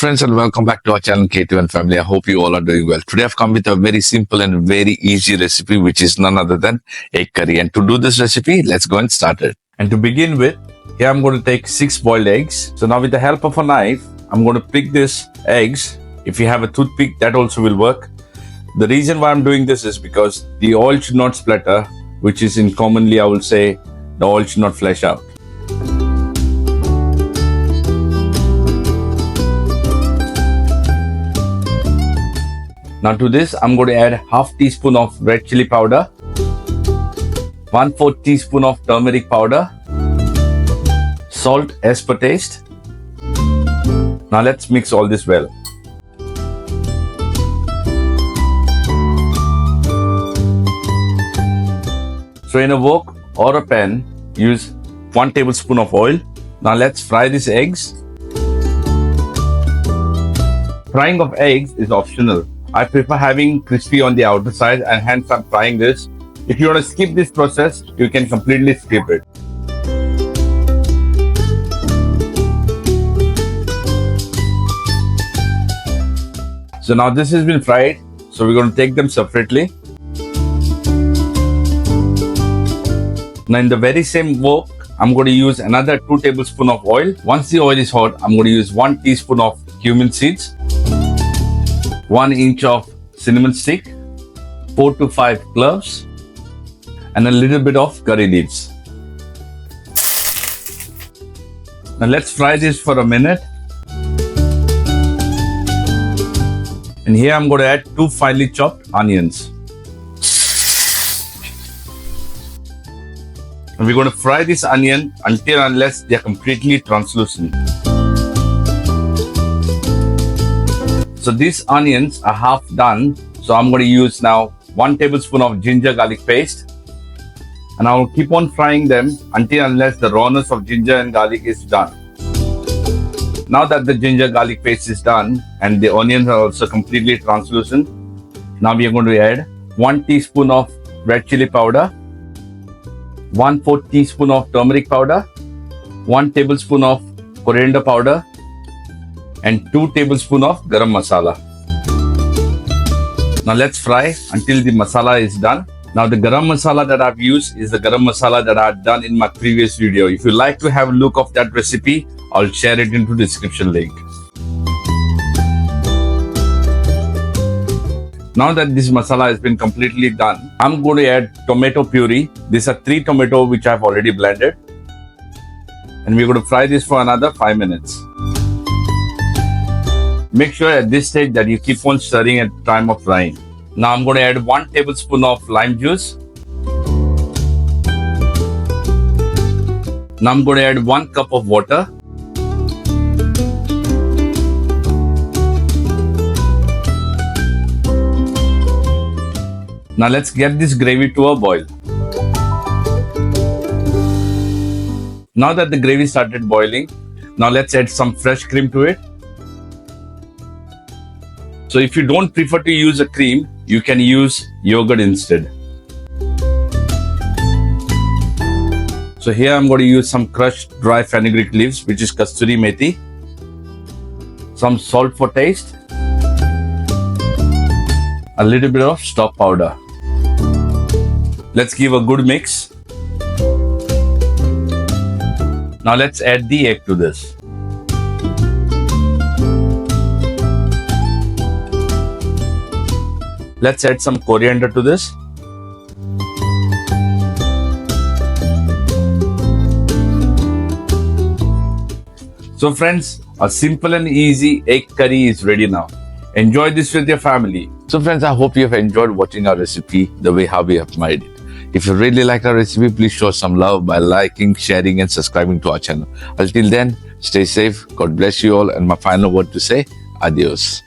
Hello friends and welcome back to our channel K2N family. I hope you all are doing well. Today I've come with a very simple and very easy recipe which is none other than egg curry. And to do this recipe, let's go and start it. And to begin with, here I'm going to take 6 boiled eggs. So now with the help of a knife, I'm going to pick these eggs. If you have a toothpick, that also will work. The reason why I'm doing this is because the oil should not splatter, which is in commonly I will say the oil should not flash out. Now to this, I'm going to add half teaspoon of red chilli powder, 1/4 teaspoon of turmeric powder, salt as per taste. Now let's mix all this well. So in a wok or a pan, use 1 tablespoon of oil. Now let's fry these eggs. Frying of eggs is optional. I prefer having crispy on the outer side and hence I'm frying this. If you want to skip this process, you can completely skip it. So now this has been fried, so we're going to take them separately. Now in the very same wok, I'm going to use another 2 tablespoons of oil. Once the oil is hot, I'm going to use 1 teaspoon of cumin seeds, 1 inch of cinnamon stick, 4 to 5 cloves, and a little bit of curry leaves. Now let's fry this for a minute. And here I'm going to add 2 finely chopped onions. And we're going to fry this onion until unless they are completely translucent. So these onions are half done. So I'm going to use now 1 tablespoon of ginger garlic paste. And I will keep on frying them until unless the rawness of ginger and garlic is done. Now that the ginger garlic paste is done and the onions are also completely translucent, now we are going to add 1 teaspoon of red chili powder, 1/4 teaspoon of turmeric powder, 1 tablespoon of coriander powder, and 2 tablespoons of garam masala. Now let's fry until the masala is done. Now the garam masala that I've used is the garam masala that I've done in my previous video. If you like to have a look of that recipe, I'll share it into the description link. Now that this masala has been completely done, I'm going to add tomato puree. These are 3 tomatoes which I've already blended. And we're going to fry this for another 5 minutes. Make sure at this stage that you keep on stirring at the time of frying. Now I'm going to add 1 tablespoon of lime juice. Now I'm going to add 1 cup of water. Now let's get this gravy to a boil. Now that the gravy started boiling, now let's add some fresh cream to it. So if you don't prefer to use a cream, you can use yogurt instead. So here I'm going to use some crushed dry fenugreek leaves, which is Kasturi methi, some salt for taste, a little bit of stock powder. Let's give a good mix. Now let's add the egg to this. Let's add some coriander to this. So friends, a simple and easy egg curry is ready now. Enjoy this with your family. So friends, I hope you have enjoyed watching our recipe the way how we have made it. If you really like our recipe, please show some love by liking, sharing and subscribing to our channel. Until then, stay safe. God bless you all. And my final word to say, adios.